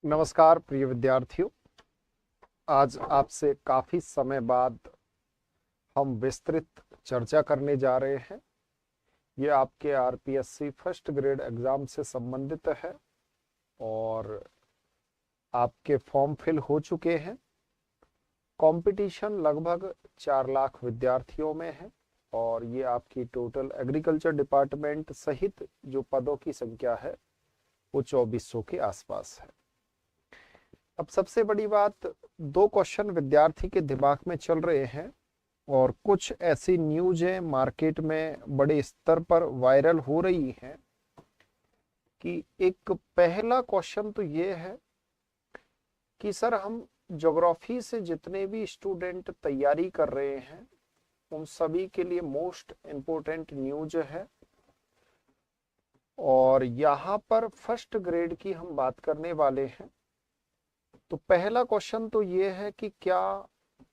नमस्कार प्रिय विद्यार्थियों। आज आपसे काफी समय बाद हम विस्तृत चर्चा करने जा रहे हैं। ये आपके आरपीएससी फर्स्ट ग्रेड एग्जाम से संबंधित है और आपके फॉर्म फिल हो चुके हैं। कंपटीशन लगभग 4 लाख विद्यार्थियों में है और ये आपकी टोटल एग्रीकल्चर डिपार्टमेंट सहित जो पदों की संख्या है वो 2400 के आसपास है। अब सबसे बड़ी बात, 2 क्वेश्चन विद्यार्थी के दिमाग में चल रहे हैं और कुछ ऐसी न्यूज़ें मार्केट में बड़े स्तर पर वायरल हो रही हैं कि एक पहला क्वेश्चन तो ये है कि सर हम ज्योग्राफी से जितने भी स्टूडेंट तैयारी कर रहे हैं उन सभी के लिए मोस्ट इम्पोर्टेंट न्यूज है और यहाँ पर फर्स्ट ग्रेड की हम बात करने वाले हैं। तो पहला क्वेश्चन तो ये है कि क्या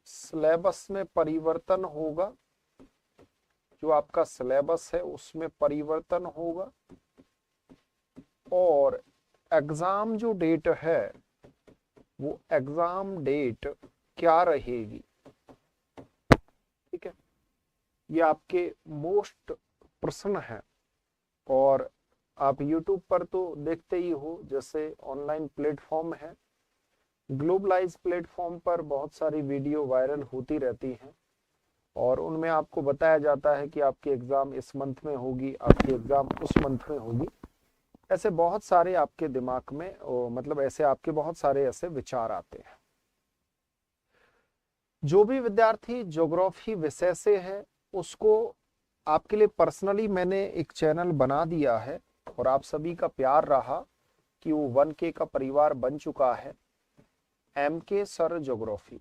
सिलेबस में परिवर्तन होगा, जो आपका सिलेबस है उसमें परिवर्तन होगा और एग्जाम जो डेट है वो एग्जाम डेट क्या रहेगी। ठीक है, ये आपके मोस्ट प्रश्न है और आप YouTube पर तो देखते ही हो, जैसे ऑनलाइन प्लेटफॉर्म है, ग्लोबलाइज प्लेटफॉर्म पर बहुत सारी वीडियो वायरल होती रहती हैं और उनमें आपको बताया जाता है कि आपकी एग्जाम इस मंथ में होगी, आपकी एग्जाम उस मंथ में होगी। ऐसे बहुत सारे आपके दिमाग में मतलब ऐसे आपके बहुत सारे ऐसे विचार आते हैं। जो भी विद्यार्थी ज्योग्राफी विषय से है उसको आपके लिए पर्सनली मैंने एक चैनल बना दिया है और आप सभी का प्यार रहा कि वो 1K का परिवार बन चुका है, MK सर ज्योग्राफी।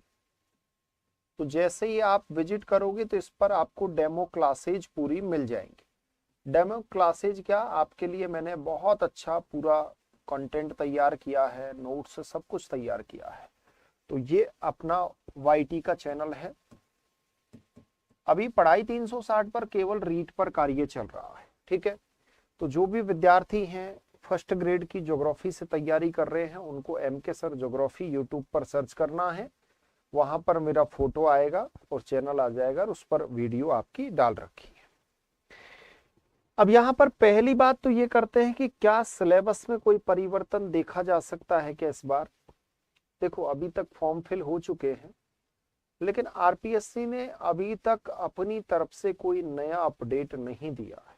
तो जैसे ही आप विजिट करोगे तो इस पर आपको डेमो क्लासेज पूरी मिल जाएंगी। डेमो क्लासेज क्या, आपके लिए मैंने बहुत अच्छा पूरा कंटेंट तैयार किया है, नोट्स सब कुछ तैयार किया है। तो ये अपना YT का चैनल है। अभी पढ़ाई 360 पर केवल रीड पर कार्य चल रहा है। ठीक है, तो जो भी विद्यार्थी हैं फर्स्ट ग्रेड की ज्योग्राफी से तैयारी कर रहे हैं उनको MK सर ज्योग्राफी यूट्यूब पर सर्च करना है, वहां पर मेरा फोटो आएगा और चैनल आ जाएगा और उस पर वीडियो आपकी डाल रखी है। अब यहाँ पर पहली बात तो ये करते हैं कि क्या सिलेबस में कोई परिवर्तन देखा जा सकता है क्या इस बार। देखो, अभी तक फॉर्म फिल हो चुके हैं लेकिन आरपीएससी ने अभी तक अपनी तरफ से कोई नया अपडेट नहीं दिया है।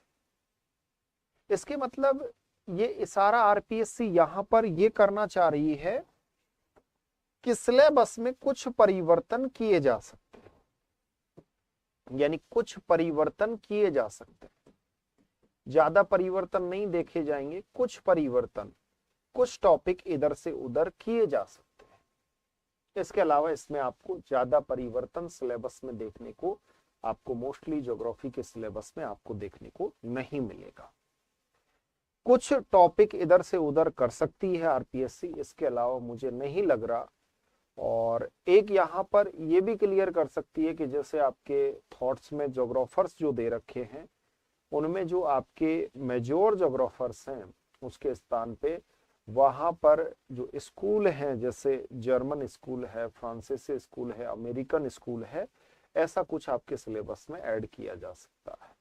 इसके मतलब ये इशारा आरपीएससी यहाँ पर ये करना चाह रही है कि सिलेबस में कुछ परिवर्तन किए जा सकते हैं, यानी कुछ परिवर्तन किए जा सकते हैं। ज्यादा परिवर्तन नहीं देखे जाएंगे, कुछ परिवर्तन, कुछ टॉपिक इधर से उधर किए जा सकते हैं। इसके अलावा इसमें आपको ज्यादा परिवर्तन सिलेबस में देखने को, आपको मोस्टली ज्योग्राफी के सिलेबस में आपको देखने को नहीं मिलेगा। कुछ टॉपिक इधर से उधर कर सकती है आरपीएससी, इसके अलावा मुझे नहीं लग रहा। और एक यहाँ पर ये भी क्लियर कर सकती है कि जैसे आपके थॉट्स में ज्योग्राफर्स जो दे रखे हैं उनमें जो आपके मेजोर ज्योग्राफर्स हैं उसके स्थान पे वहां पर जो स्कूल हैं, जैसे जर्मन स्कूल है, फ्रांसीसी स्कूल है, अमेरिकन स्कूल है, ऐसा कुछ आपके सिलेबस में ऐड किया जा सकता है।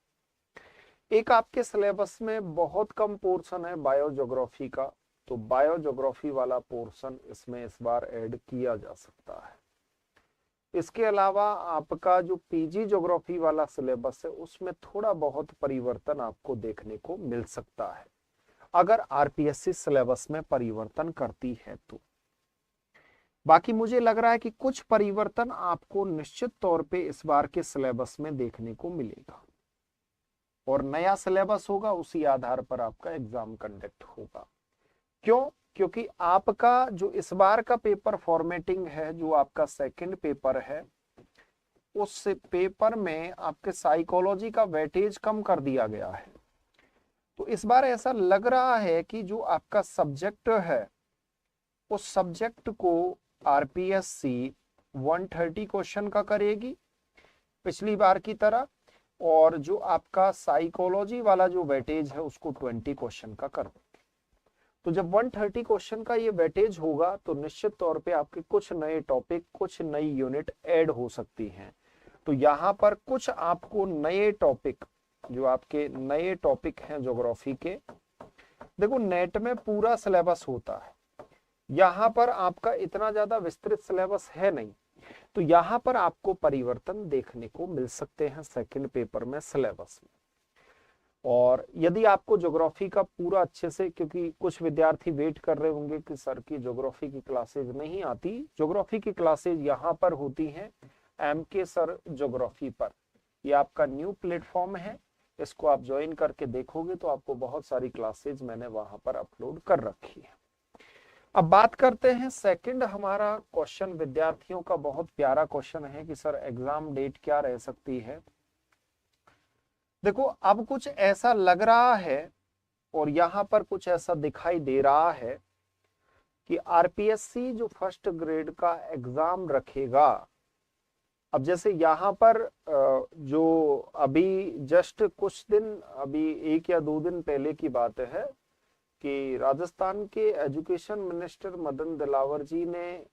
एक आपके सिलेबस में बहुत कम पोर्शन है बायो ज्योग्राफी का, तो बायो ज्योग्राफी वाला पोर्शन इसमें इस बार ऐड किया जा सकता है। इसके अलावा आपका जो पीजी ज्योग्राफी वाला सिलेबस है उसमें थोड़ा बहुत परिवर्तन आपको देखने को मिल सकता है, अगर आरपीएससी सिलेबस में परिवर्तन करती है तो। बाकी मुझे लग रहा है कि कुछ परिवर्तन आपको निश्चित तौर पे इस बार के सिलेबस में देखने को मिलेगा और नया सिलेबस होगा, उसी आधार पर आपका एग्जाम कंडक्ट होगा। क्यों? क्योंकि आपका जो इस बार का पेपर फॉर्मेटिंग है, जो आपका सेकंड पेपर है, उस पेपर में आपके साइकोलॉजी का वेटेज कम कर दिया गया है। तो इस बार ऐसा लग रहा है कि जो आपका सब्जेक्ट है उस सब्जेक्ट को आरपीएससी 130 क्वेश्चन का करेगी पिछली बार की तरह, और जो आपका साइकोलॉजी वाला जो वेटेज है उसको 20 क्वेश्चन का कर देगी। तो जब 130 क्वेश्चन का ये वेटेज होगा तो निश्चित तौर पे आपके कुछ नए टॉपिक, कुछ नई यूनिट ऐड हो सकती हैं। तो यहाँ पर कुछ आपको नए टॉपिक, जो आपके नए टॉपिक हैं ज्योग्राफी के, देखो नेट में पूरा सिलेबस होता है, यहाँ पर आपका इतना ज्यादा विस्तृत सिलेबस है नहीं, तो यहाँ पर आपको परिवर्तन देखने को मिल सकते हैं सेकंड पेपर में सिलेबस में। और यदि आपको ज्योग्राफी का पूरा अच्छे से, क्योंकि कुछ विद्यार्थी वेट कर रहे होंगे कि सर की ज्योग्राफी की क्लासेज नहीं आती, ज्योग्राफी की क्लासेज यहाँ पर होती हैं MK सर ज्योग्राफी पर। ये आपका न्यू प्लेटफॉर्म है, इसको आप ज्वाइन करके देखोगे तो आपको बहुत सारी क्लासेज मैंने वहां पर अपलोड कर रखी है। अब बात करते हैं सेकंड हमारा क्वेश्चन, विद्यार्थियों का बहुत प्यारा क्वेश्चन है कि सर एग्जाम डेट क्या रह सकती है। देखो अब कुछ ऐसा लग रहा है और यहाँ पर कुछ ऐसा दिखाई दे रहा है कि RPSC जो फर्स्ट ग्रेड का एग्जाम रखेगा, अब जैसे यहाँ पर जो अभी जस्ट कुछ दिन, अभी 1 या 2 दिन पहले की बात है कि राजस्थान के एजुकेशन मिनिस्टर मदन दिलावर जी ने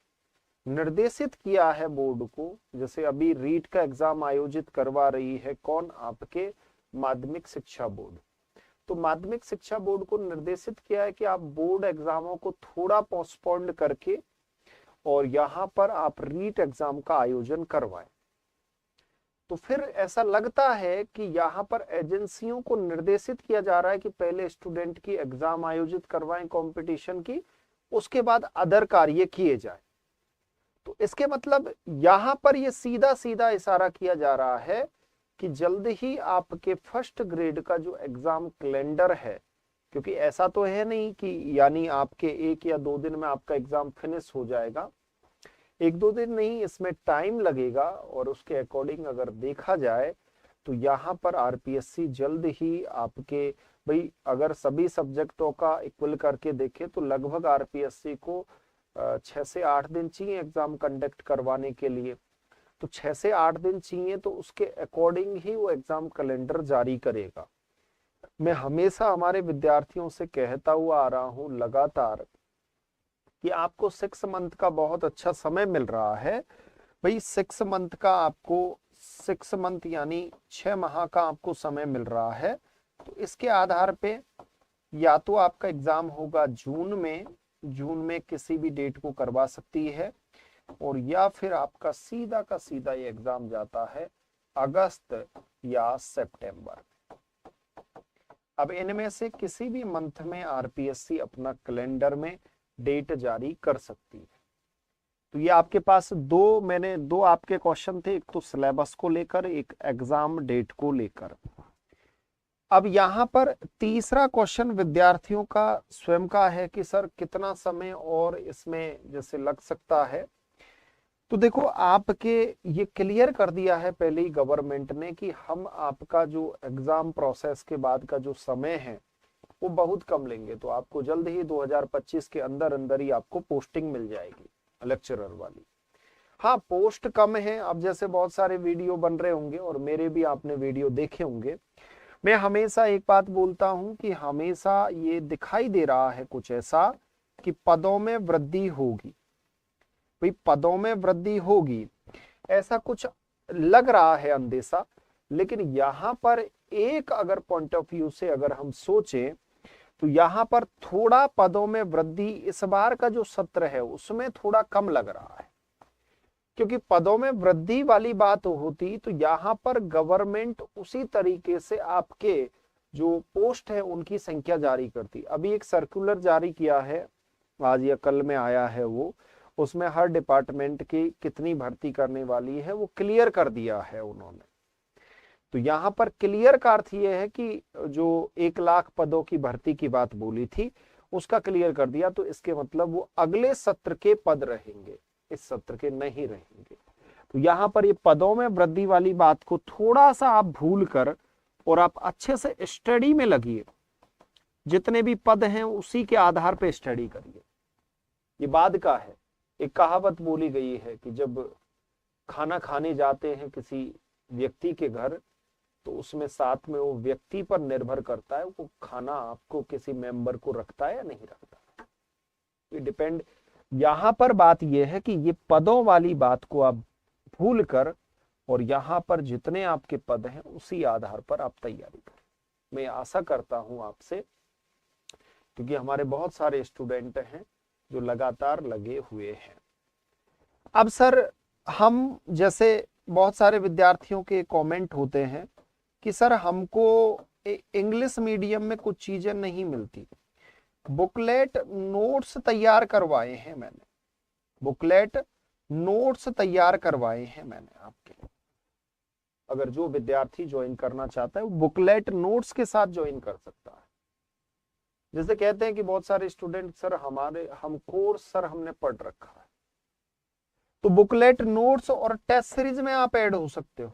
निर्देशित किया है बोर्ड को, जैसे अभी रीट का एग्जाम आयोजित करवा रही है कौन, आपके माध्यमिक शिक्षा बोर्ड। तो माध्यमिक शिक्षा बोर्ड को निर्देशित किया है कि आप बोर्ड एग्जामों को थोड़ा पोस्टपोन्ड करके और यहाँ पर आप रीट एग्जाम का आयोजन करवाएं। तो फिर ऐसा लगता है कि यहाँ पर एजेंसियों को निर्देशित किया जा रहा है कि पहले स्टूडेंट की एग्जाम आयोजित करवाएं कंपटीशन की, उसके बाद अदर कार्य किए जाए। तो इसके मतलब यहाँ पर ये सीधा सीधा इशारा किया जा रहा है कि जल्द ही आपके फर्स्ट ग्रेड का जो एग्जाम कैलेंडर है, क्योंकि ऐसा तो है नहीं कि यानी आपके 1 या 2 दिन में आपका एग्जाम फिनिश हो जाएगा, 1-2 दिन नहीं, इसमें टाइम लगेगा। और उसके अकॉर्डिंग अगर देखा जाए तो यहाँ पर RPSC जल्द ही आपके, भाई अगर सभी सब्जेक्टों का इक्वल करके देखें तो लगभग RPSC को 6 से 8 दिन चाहिए एग्जाम कंडक्ट करवाने के लिए। तो 6 से 8 दिन चाहिए, तो उसके अकॉर्डिंग ही वो एग्जाम कैलेंडर जारी करेगा। मैं हमेशा हमारे विद्यार्थियों से कहता हुआ आ रहा हूं लगातार कि आपको 6 मंथ का बहुत अच्छा समय मिल रहा है। भाई 6 मंथ का आपको, 6 मंथ यानी 6 माह का आपको समय मिल रहा है। तो इसके आधार पे या तो आपका एग्जाम होगा जून में किसी भी डेट को करवा सकती है, और या फिर आपका सीधा का सीधा ये एग्जाम जाता है अगस्त या सितंबर। अब इनमें से किसी भी मंथ में RPSC अपना कैलेंडर में डेट जारी कर सकती है। तो ये आपके पास मैंने दो आपके क्वेश्चन थे, एक तो सिलेबस को लेकर, एक एग्जाम डेट को लेकर। अब यहाँ पर तीसरा क्वेश्चन विद्यार्थियों का स्वयं का है कि सर कितना समय और इसमें जैसे लग सकता है। तो देखो आपके ये क्लियर कर दिया है पहले ही गवर्नमेंट ने कि हम आपका जो एग्जाम प्रोसेस के बाद का जो समय है वो बहुत कम लेंगे। तो आपको जल्द ही 2025 के अंदर अंदर ही आपको पोस्टिंग मिल जाएगी लेक्चरर वाली। हाँ पोस्ट कम है, अब जैसे बहुत सारे वीडियो बन रहे होंगे और मेरे भी आपने वीडियो देखे होंगे, मैं हमेशा एक बात बोलता हूं कि हमेशा ये दिखाई दे रहा है कुछ ऐसा कि पदों में वृद्धि होगी, भाई पदों में वृद्धि होगी ऐसा कुछ लग रहा है अंदेशा। लेकिन यहाँ पर एक अगर पॉइंट ऑफ व्यू से अगर हम सोचें तो यहाँ पर थोड़ा पदों में वृद्धि इस बार का जो सत्र है उसमें थोड़ा कम लग रहा है, क्योंकि पदों में वृद्धि वाली बात होती तो यहाँ पर गवर्नमेंट उसी तरीके से आपके जो पोस्ट है उनकी संख्या जारी करती। अभी एक सर्कुलर जारी किया है, आज या कल में आया है वो, उसमें हर डिपार्टमेंट की कितनी भर्ती करने वाली है वो क्लियर कर दिया है उन्होंने। तो यहाँ पर क्लियर का अर्थ ये है कि जो 1 लाख पदों की भर्ती की बात बोली थी उसका क्लियर कर दिया। तो इसके मतलब वो अगले सत्र के पद रहेंगे, इस सत्र के नहीं रहेंगे। तो यहाँ पर ये पदों में वृद्धि वाली बात को थोड़ा सा आप भूल कर और आप अच्छे से स्टडी में लगिए, जितने भी पद हैं उसी के आधार पर स्टडी करिए। ये बाद का है, एक कहावत बोली गई है कि जब खाना खाने जाते हैं किसी व्यक्ति के घर तो उसमें साथ में वो व्यक्ति पर निर्भर करता है वो खाना आपको किसी मेंबर को रखता है या नहीं रखता। ये डिपेंड। यहां पर बात यह है कि ये पदों वाली बात को आप भूल कर और यहां पर जितने आपके पद हैं उसी आधार पर आप तैयारी करें। मैं आशा करता हूं आपसे, क्योंकि हमारे बहुत सारे स्टूडेंट हैं जो लगातार लगे हुए हैं। अब सर हम जैसे बहुत सारे विद्यार्थियों के कमेंट होते हैं कि सर हमको इंग्लिश मीडियम में कुछ चीजें नहीं मिलती। बुकलेट नोट्स तैयार करवाए हैं मैंने, बुकलेट नोट्स तैयार करवाए हैं मैंने आपके लिए। अगर जो विद्यार्थी ज्वाइन करना चाहता है वो बुकलेट नोट्स के साथ ज्वाइन कर सकता है। जैसे कहते हैं कि बहुत सारे स्टूडेंट सर हम कोर्स सर हमने पढ़ रखा है, तो बुकलेट नोट्स और टेस्ट सीरीज में आप ऐड हो सकते हो।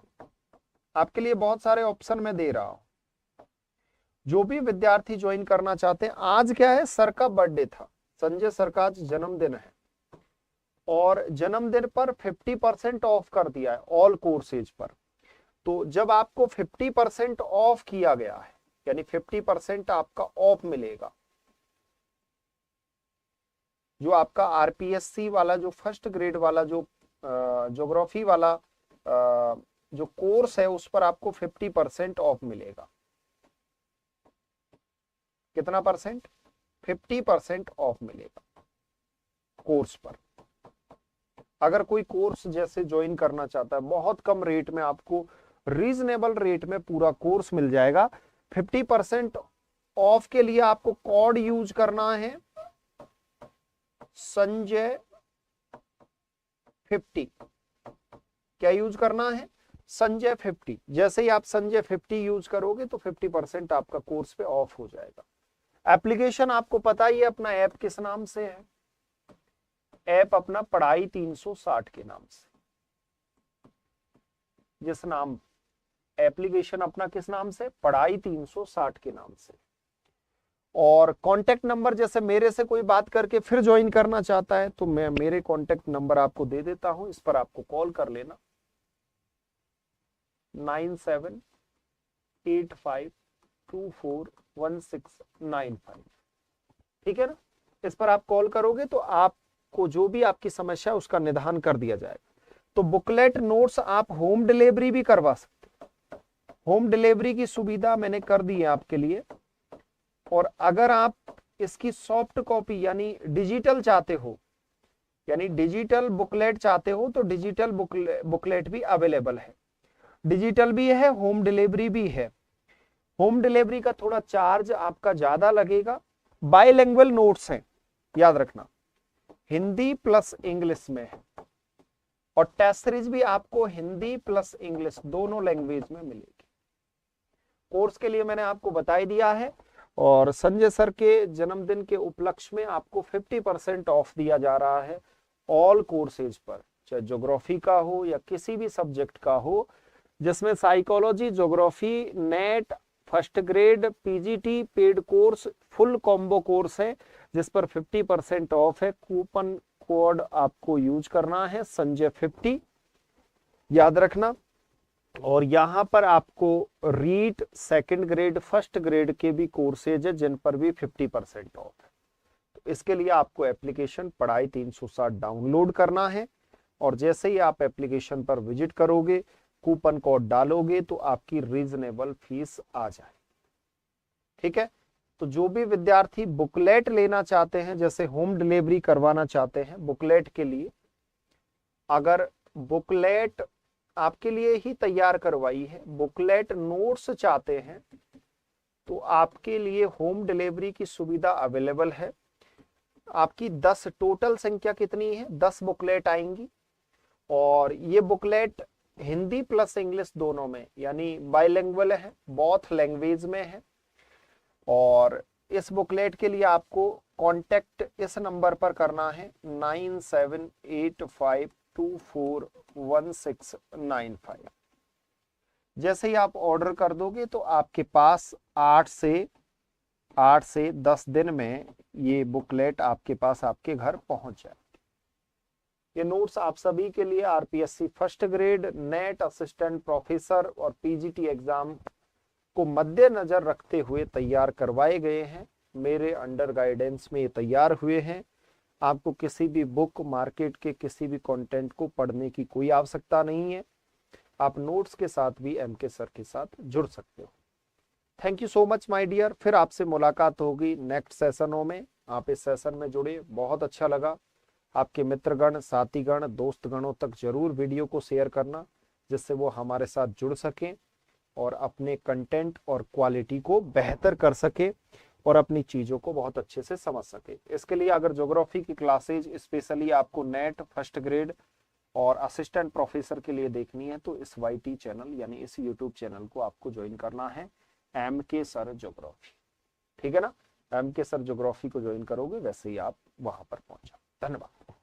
आपके लिए बहुत सारे ऑप्शन मैं दे रहा हूं। जो भी विद्यार्थी ज्वाइन करना चाहते हैं, आज क्या है, सर का बर्थडे था, संजय सर का आज जन्मदिन है और जन्मदिन पर 50% ऑफ कर दिया है ऑल कोर्सेज पर। तो जब आपको 50% ऑफ किया गया है, यानी 50% आपका ऑफ मिलेगा, जो आपका आरपीएससी वाला जो फर्स्ट ग्रेड वाला जो ज्योग्राफी वाला जो कोर्स है उस पर आपको 50% ऑफ मिलेगा। कितना परसेंट? 50% ऑफ मिलेगा कोर्स पर। अगर कोई कोर्स जैसे ज्वाइन करना चाहता है, बहुत कम रेट में आपको रीजनेबल रेट में पूरा कोर्स मिल जाएगा। 50% ऑफ के लिए आपको कोड यूज करना है संजय 50। क्या यूज करना है? संजय 50। जैसे ही आप संजय 50 यूज करोगे तो 50% आपका कोर्स पे ऑफ हो जाएगा। एप्लीकेशन आपको पता ही है अपना ऐप किस नाम से है, ऐप अपना पढ़ाई 360 के नाम से। जिस नाम एप्लीकेशन अपना किस नाम से? पढ़ाई 360 के नाम से। और कांटेक्ट नंबर, जैसे मेरे से कोई बात करके फिर ज्वाइन करना चाहता है तो मैं मेरे कांटेक्ट नंबर आपको दे देता हूं, इस पर आपको कॉल कर लेना 9785241695। ठीक है ना? इस पर आप कॉल करोगे तो आपको जो भी आपकी समस्या है उसका निदान कर दिया जाएगा। तो बुकलेट नोट्स आप होम डिलीवरी भी करवा सकते हैं, होम डिलीवरी की सुविधा मैंने कर दी है आपके लिए। और अगर आप इसकी सॉफ्ट कॉपी यानी डिजिटल चाहते हो, यानी डिजिटल बुकलेट चाहते हो, तो डिजिटल बुकलेट भी अवेलेबल है। डिजिटल भी है, होम डिलीवरी भी है। होम डिलीवरी का थोड़ा चार्ज आपका ज्यादा लगेगा। बाइलिंगुअल नोट्स हैं, याद रखना, हिंदी प्लस इंग्लिश में है। और टेस्ट सीरीज भी आपको हिंदी प्लस इंग्लिश दोनों लैंग्वेज में मिलेगी। कोर्स के लिए मैंने आपको बता ही दिया है। और संजय सर के जन्मदिन के उपलक्ष्य में आपको 50% ऑफ दिया जा रहा है ऑल कोर्सेज पर, चाहे ज्योग्राफी का हो या किसी भी सब्जेक्ट का हो, जिसमें psychology, geography, net, first grade, PGT, paid course, full combo course है, जिस पर 50% ऑफ है। कूपन कोड आपको यूज करना है संजय 50, याद रखना। और यहां पर आपको REET, second grade, first grade के भी कोर्सेज है जिन पर भी 50% ऑफ है। तो इसके लिए आपको एप्लीकेशन पढ़ाई 360 डाउनलोड करना है और जैसे ही आप एप्लीकेशन पर विजिट करोगे, कूपन कोड डालोगे तो आपकी रीजनेबल फीस आ जाए। ठीक है? तो जो भी विद्यार्थी बुकलेट लेना चाहते हैं, जैसे होम डिलीवरी करवाना चाहते हैं बुकलेट के लिए, अगर बुकलेट आपके लिए ही तैयार करवाई है, बुकलेट नोट्स चाहते हैं, तो आपके लिए होम डिलीवरी की सुविधा अवेलेबल है। आपकी 10 टोटल संख्या कितनी है? 10 बुकलेट आएंगी और ये बुकलेट हिंदी प्लस इंग्लिश दोनों में, यानी बाइलिंगुअल है, बोथ लैंग्वेज में है। और इस बुकलेट के लिए आपको कांटेक्ट इस नंबर पर करना है 9785241695। जैसे ही आप ऑर्डर कर दोगे तो आपके पास 8 से 10 दिन में ये बुकलेट आपके पास आपके घर पहुंच जाएगी। ये नोट्स आप सभी के लिए RPSC first grade, net, assistant professor और पीजीटी एग्जाम को मद्देनजर रखते हुए तैयार करवाए गए हैं। मेरे अंडर गाइडेंस में ये तैयार हुए हैं। आपको किसी भी बुक, मार्केट के किसी भी कंटेंट को पढ़ने की कोई आवश्यकता नहीं है। आप नोट्स के साथ भी एमके सर के साथ जुड़ सकते हो। Thank you so much my dear. फिर आपसे मुलाकात होगी नेक्स्ट सेशनों में। आप इस सेशन में जुड़े, बहुत अच्छा लगा। आपके मित्रगण, साथीगण, दोस्तगणों तक जरूर वीडियो को शेयर करना, जिससे वो हमारे साथ जुड़ सकें और अपने कंटेंट और क्वालिटी को बेहतर कर सके और अपनी चीजों को बहुत अच्छे से समझ सके। इसके लिए अगर ज्योग्राफी की क्लासेज स्पेशली आपको नेट, फर्स्ट ग्रेड और असिस्टेंट प्रोफेसर के लिए देखनी है तो इस YT चैनल यानी इस यूट्यूब चैनल को आपको ज्वाइन करना है, MK सर ज्योग्राफी। ठीक है ना? MK सर ज्योग्राफी को ज्वाइन करोगे वैसे ही आप वहां पर पहुंच जाओ। धन्यवाद।